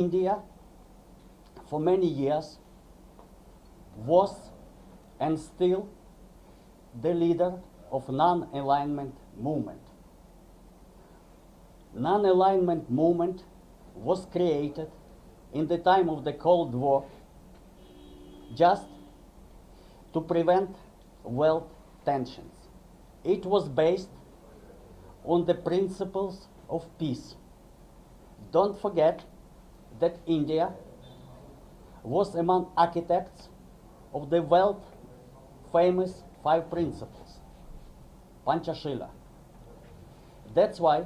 India, for many years, was and still the leader of non-alignment movement. Non-alignment movement was created in the time of the Cold War just to prevent wealth tensions. It was based on the principles of peace. Don't forget that India was among architects of the world famous 5 principles, Panchashila. That's why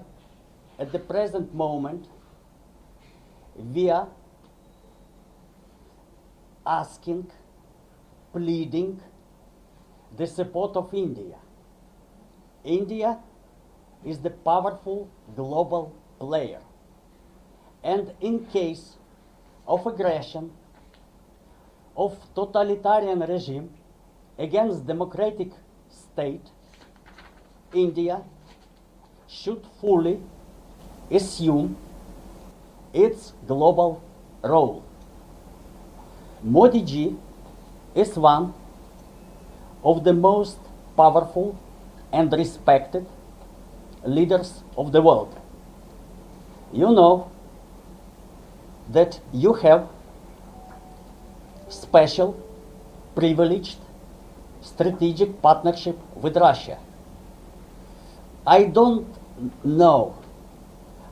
at the present moment we are asking, pleading the support of India. India is the powerful global player, and in case of aggression of totalitarian regime against democratic state, India should fully assume its global role. Modi ji is one of the most powerful and respected leaders of the world. You know that you have special, privileged, strategic partnership with Russia. I don't know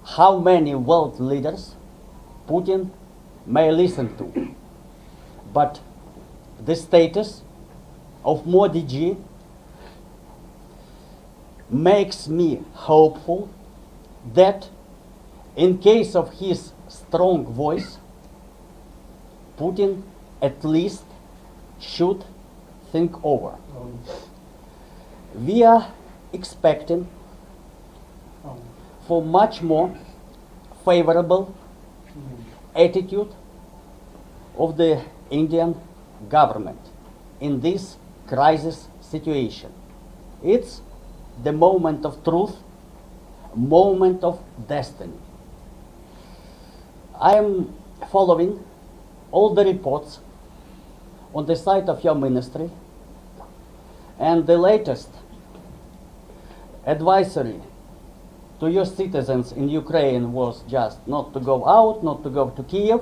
how many world leaders Putin may listen to, but the status of Modi ji makes me hopeful that in case of his strong voice, Putin at least should think over. We are expecting for much more favorable attitude of the Indian government in this crisis situation. It's the moment of truth, moment of destiny. I am following all the reports on the site of your ministry, and the latest advisory to your citizens in Ukraine was just not to go out, not to go to Kiev,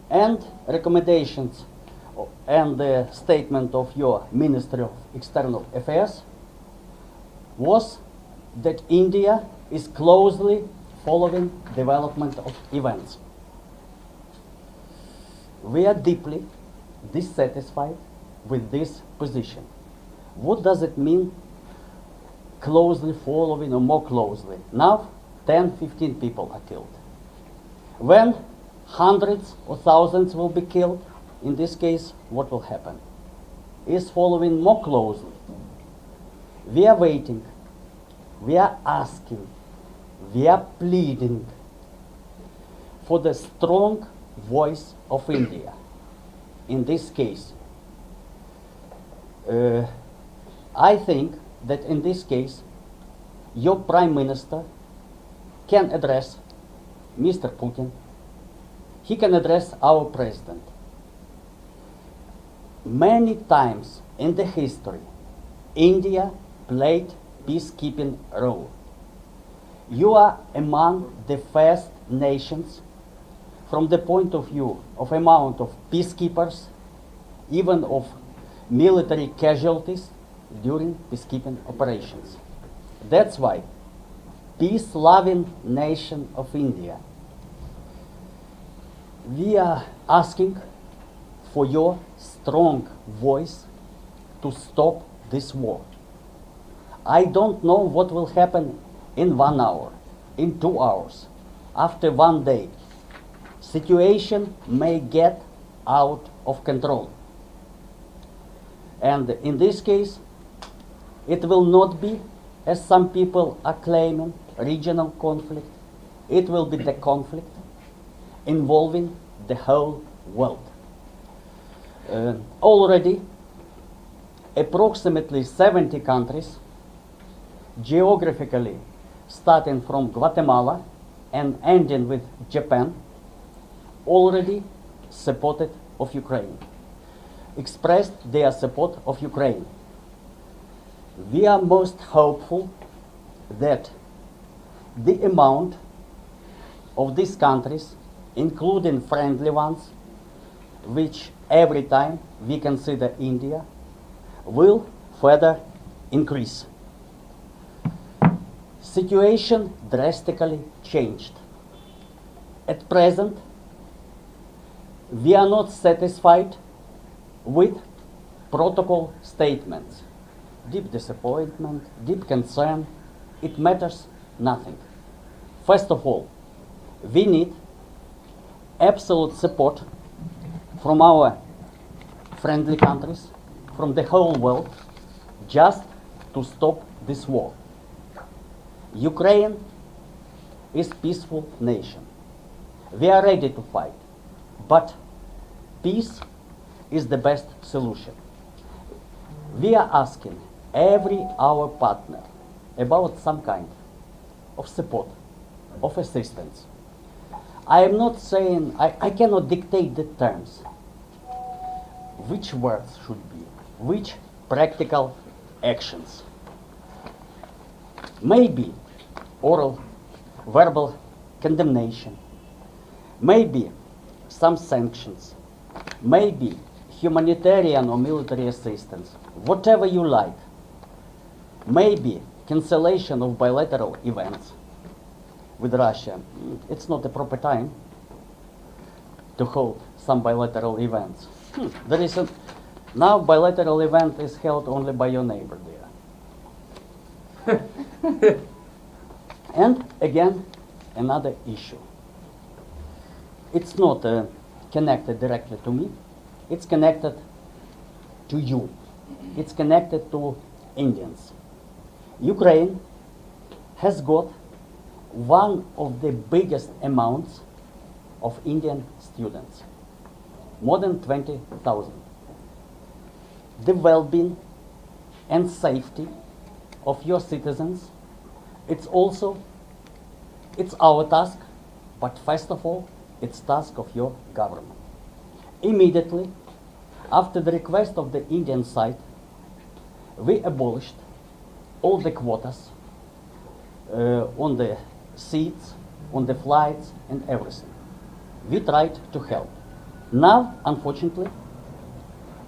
and recommendations and the statement of your Ministry of External Affairs was that India is closely following development of events. We are deeply dissatisfied with this position. What does it mean, closely following or more closely? Now 10, 15 people are killed. When hundreds or thousands will be killed, in this case, what will happen? Is following more closely. We are waiting, we are asking, we are pleading for the strong voice of India. In this case, I think that in this case, your Prime Minister can address Mr. Putin. He can address our President. Many times in the history, India played peacekeeping role. You are among the first nations from the point of view of amount of peacekeepers, even of military casualties during peacekeeping operations. That's why peace-loving nation of India, we are asking for your strong voice to stop this war. I don't know what will happen in 1 hour, in 2 hours, after 1 day. Situation may get out of control. And in this case, it will not be, as some people are claiming, regional conflict. It will be the conflict involving the whole world. Already, approximately 70 countries, geographically starting from Guatemala and ending with Japan, already supported of Ukraine, expressed their support of Ukraine. We are most hopeful that the amount of these countries, including friendly ones, which every time we consider India, will further increase. Situation drastically changed. At present, we are not satisfied with protocol statements. Deep disappointment, deep concern, it matters nothing. First of all, we need absolute support from our friendly countries, from the whole world, just to stop this war. Ukraine is a peaceful nation. We are ready to fight, but peace is the best solution. We are asking every our partner about some kind of support, of assistance. I am not saying, I cannot dictate the terms, which words should be, which practical actions. Maybe oral, verbal condemnation, maybe some sanctions, maybe humanitarian or military assistance, whatever you like, maybe cancellation of bilateral events with Russia. It's not the proper time to hold some bilateral events. There is now bilateral event is held only by your neighbor there. And again, another issue. It's not connected directly to me. It's connected to you. It's connected to Indians. Ukraine has got one of the biggest amounts of Indian students, more than 20,000. The well-being and safety of your citizens, it's our task, but first of all, it's task of your government. Immediately after the request of the Indian side, we abolished all the quotas on the seats, on the flights and everything. We tried to help. Now, unfortunately,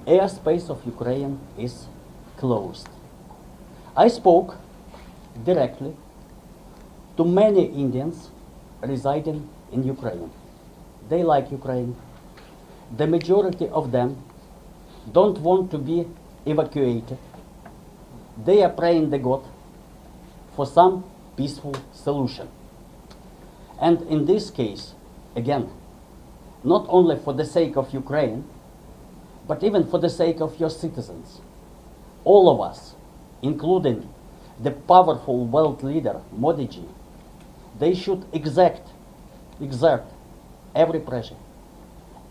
airspace of Ukraine is closed. I spoke directly to many Indians residing in Ukraine. They like Ukraine. The majority of them don't want to be evacuated. They are praying to God for some peaceful solution. And in this case, again, not only for the sake of Ukraine, but even for the sake of your citizens, all of us, including the powerful world leader Modi ji, they should exert every pressure,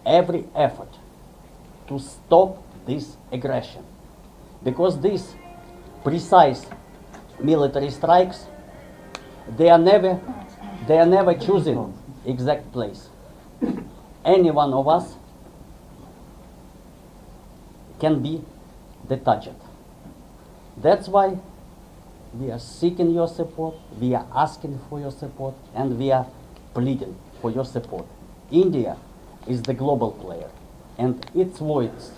every effort to stop this aggression. Because these precise military strikes, they are never choosing exact place. Any one of us can be the target. That's why we are seeking your support, we are asking for your support, and we are pleading for your support. India is the global player, and its voice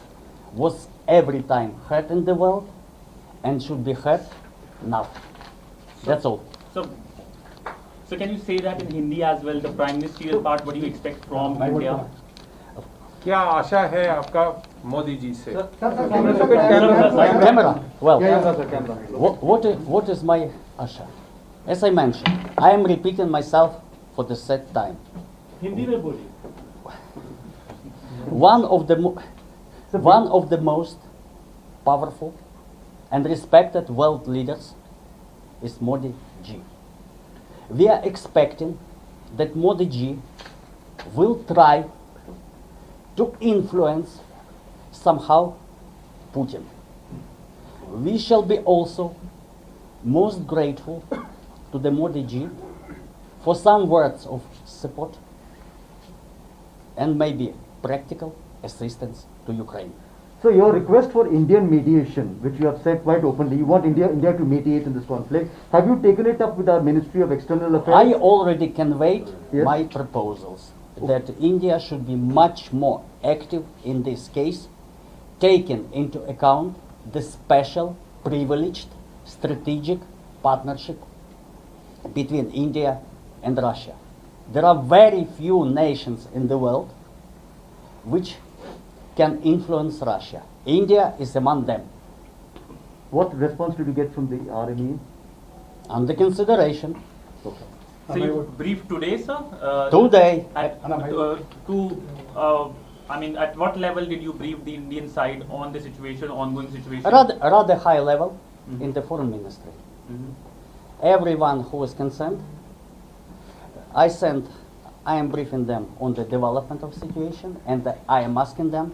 was every time heard in the world and should be heard now. That's all. So can you say that in Hindi as well, the prime ministerial part, what do you expect from India? क्या आशा है आपका मोदी जी से? Camera. Well, what is my asha? As I mentioned, I am repeating myself for the third time. Hindi में बोलिए. One of the most powerful and respected world leaders is Modi ji. We are expecting that Modi ji will try to influence somehow Putin. We shall be also most grateful to the Modi ji for some words of support and maybe practical assistance to Ukraine. So your request for Indian mediation, which you have said quite openly, you want India to mediate in this conflict. Have you taken it up with our Ministry of External Affairs? I already conveyed Yes. my proposals that India should be much more active in this case, taking into account the special, privileged, strategic partnership between India and Russia. There are very few nations in the world which can influence Russia. India is among them. What response did you get from the RME? Under consideration, Okay. So you briefed today, sir? today, I mean, at what level did you brief the Indian side on the situation, ongoing situation? rather high level Mhm. in the foreign ministry. Mhm. Everyone who is concerned, I am briefing them on the development of situation, and I am asking them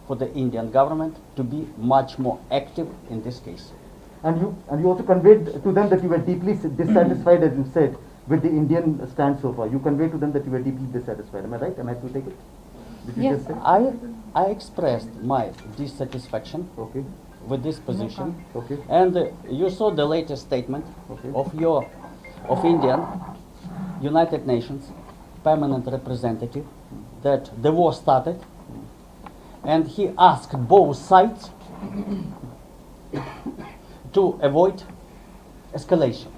for the Indian government to be much more active in this case. And you also conveyed to them that you were deeply dissatisfied, as you said, with the Indian stand so far. You conveyed to them that you were deeply dissatisfied. Am I right? Am I to take it? Did you Yes. just say? I expressed my dissatisfaction Okay. with this position, Okay. and you saw the latest statement Okay. of Indian United Nations permanent representative that the war started, and he asked both sides to avoid escalation.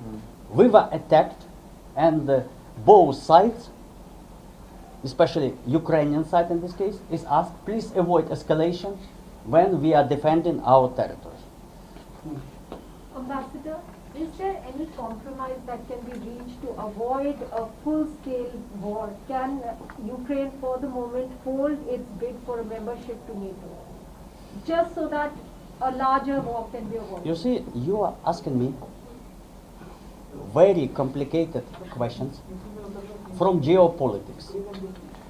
We were attacked, and both sides, especially Ukrainian side in this case, is asked, please avoid escalation when we are defending our territory. Ambassador, is there any compromise that can be reached to avoid a full-scale war? Can Ukraine for the moment hold its bid for a membership to NATO? Just so that a larger war can be avoided. You see, you are asking me very complicated questions from geopolitics.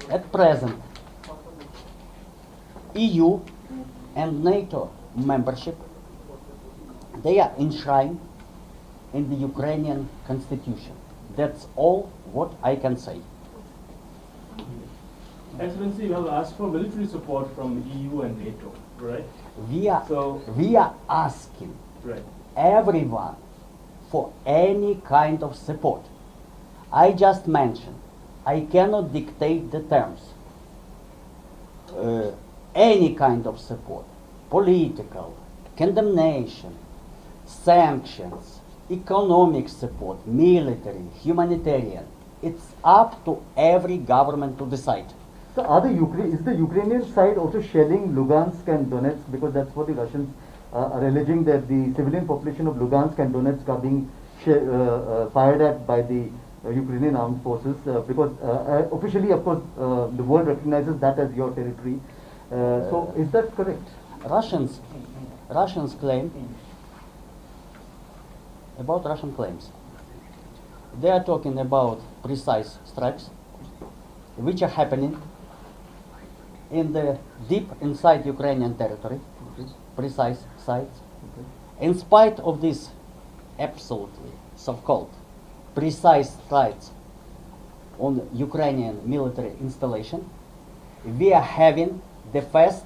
At present, EU and NATO membership, they are enshrined in the Ukrainian constitution. That's all what I can say. Excellency, you have asked for military support from EU and NATO, right? We So- are asking Right. everyone for any kind of support. I just mentioned, I cannot dictate the terms. Any kind of support, political, condemnation, sanctions, economic support, military, humanitarian. It's up to every government to decide. So is the Ukrainian side also shelling Lugansk and Donetsk, because that's what the Russians are alleging, that the civilian population of Lugansk and Donetsk are being fired at by the Ukrainian armed forces, because officially, of course, the world recognizes that as your territory. So is that correct? Russians claim about Russian claims. They are talking about precise strikes which are happening in the deep inside Ukrainian territory, precise sites. In spite of these absolutely so-called precise strikes on Ukrainian military installation, we are having the first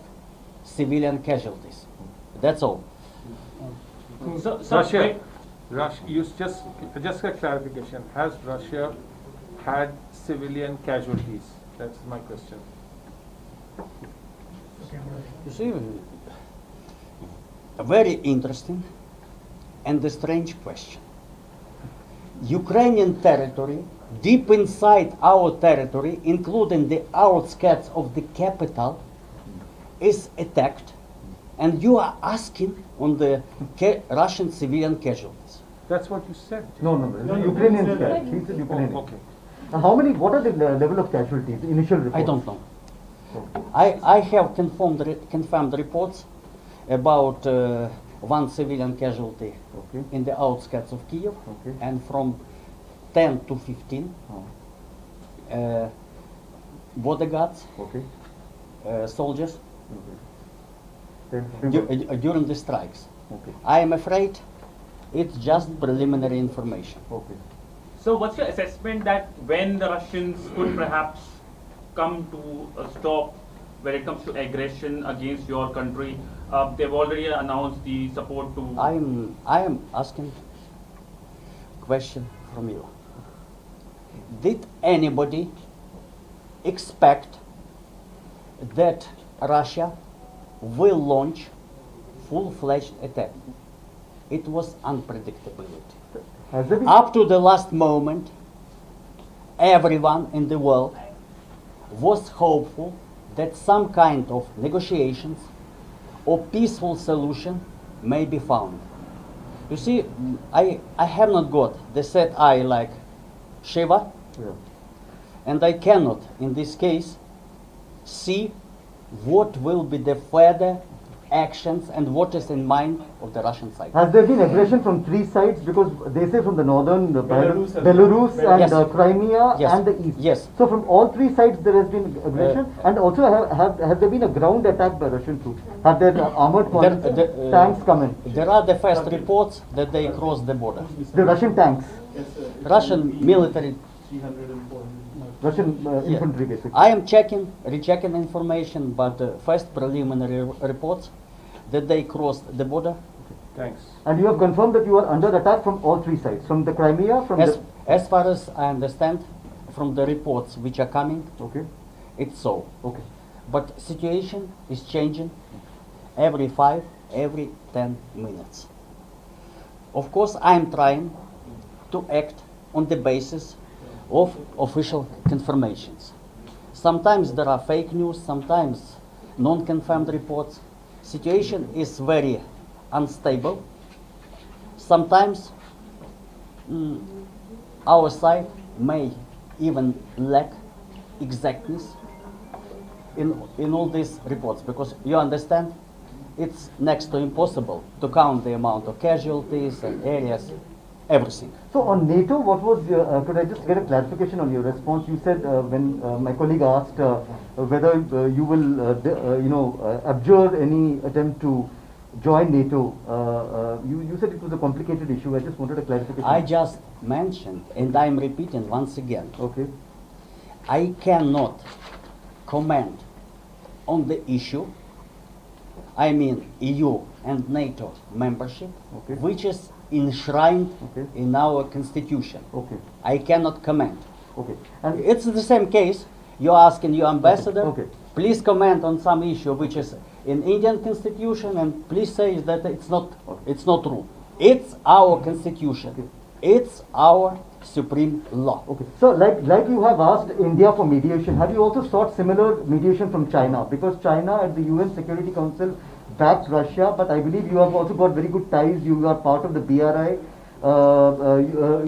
civilian casualties. That's all. So, Russia, you just a clarification. Has Russia had civilian casualties? That's my question. You see, a very interesting and a strange question. Ukrainian territory, deep inside our territory, including the outskirts of the capital, is attacked, and you are asking on the Russian civilian casualties. That's what you said. No, Ukrainian side. He said Ukrainian. Okay. What are the level of casualties, initial reports? I don't know. I have confirmed reports about one civilian casualty Okay. in the outskirts of Kiev, Okay. and from 10 to 15 Oh, bodyguards, okay. soldiers, Okay. Then, during the strikes. okay. I am afraid it's just preliminary information. Okay. So what's your assessment that when the Russians could perhaps come to a stop when it comes to aggression against your country? They've already announced the support to. I am asking question from you. Did anybody expect that Russia will launch full-fledged attack? It was unpredictability. Has there been Up to the last moment, everyone in the world was hopeful that some kind of negotiations or peaceful solution may be found. You see, I have not got the set eye like Shiva, Yeah. and I cannot, in this case, see what will be the further actions and what is in mind of the Russian side. Has there been aggression from three sides? Because they say from the northern, Belarus as Belarus well. and Yes. Crimea Yes. and the east. Yes. So from all three sides there has been aggression. And also have there been a ground attack by Russian troops? Have there armored tanks come in? There are the first reports that they crossed the border. The Russian tanks, Yes, sir. Russian military. 300 and 400. Russian Yeah. infantry basically. I am rechecking information, but the first preliminary reports that they crossed the border. Thanks. And you have confirmed that you are under attack from all three sides, from the Crimea, from As far as I understand from the reports which are coming, Okay, it's so. okay. But situation is changing every 5, every 10 minutes. Of course, I am trying to act on the basis of official confirmations. Sometimes there are fake news, sometimes non-confirmed reports. Situation is very unstable. Sometimes our side may even lack exactness in all these reports, because you understand it's next to impossible to count the amount of casualties and areas, everything. So on NATO, what was your, could I just get a clarification on your response? You said when my colleague asked whether you will, abjure any attempt to join NATO, you said it was a complicated issue. I just wanted a clarification. I just mentioned, and I'm repeating once again, Okay. I cannot comment on the issue, I mean EU and NATO membership, Okay. which is enshrined Okay. in our constitution. Okay. I cannot comment. Okay. And It's the same case. You're asking your ambassador, Okay. please comment on some issue which is in Indian constitution, and please say that it's not true. It's our constitution. Okay. It's our supreme law. Okay. So like you have asked India for mediation, have you also sought similar mediation from China? Because China at the UN Security Council backed Russia, but I believe you have also got very good ties. You are part of the BRI.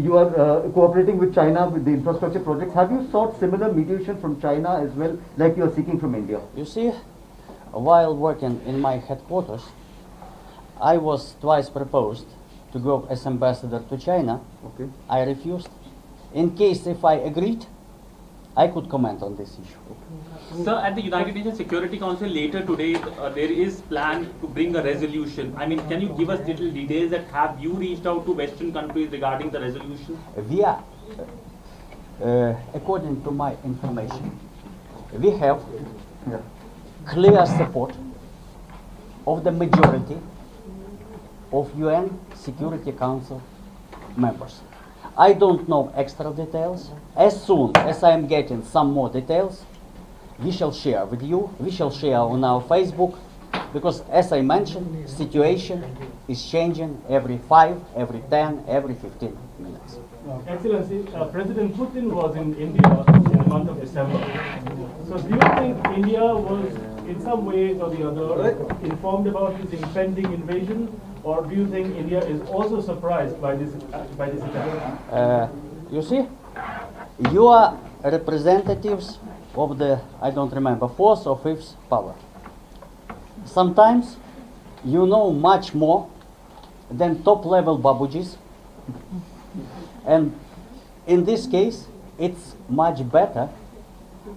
You are cooperating with China with the infrastructure projects. Have you sought similar mediation from China as well, like you are seeking from India? You see, while working in my headquarters, I was twice proposed to go as ambassador to China. Okay. I refused. In case if I agreed, I could comment on this issue. Sir, at the United Nations Security Council later today, there is plan to bring a resolution. I mean, can you give us little details that have you reached out to Western countries regarding the resolution? We are, according to my information, we have Yeah. clear support of the majority of UN Security Council members. I don't know extra details. As soon as I am getting some more details, we shall share with you. We shall share on our Facebook, because as I mentioned, situation is changing every 5, every 10, every 15 minutes. Excellency, President Putin was in India in the month of December. So do you think India was in some way or the other informed about his impending invasion, or do you think India is also surprised by this attack? You see, you are representatives of the, I don't remember, 4th or 5th power. Sometimes you know much more than top-level babujis, and in this case, it's much better.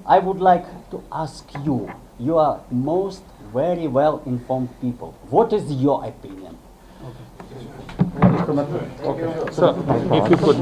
I would like to ask you, you are most very well-informed people. What is your opinion? So much. So, if you could.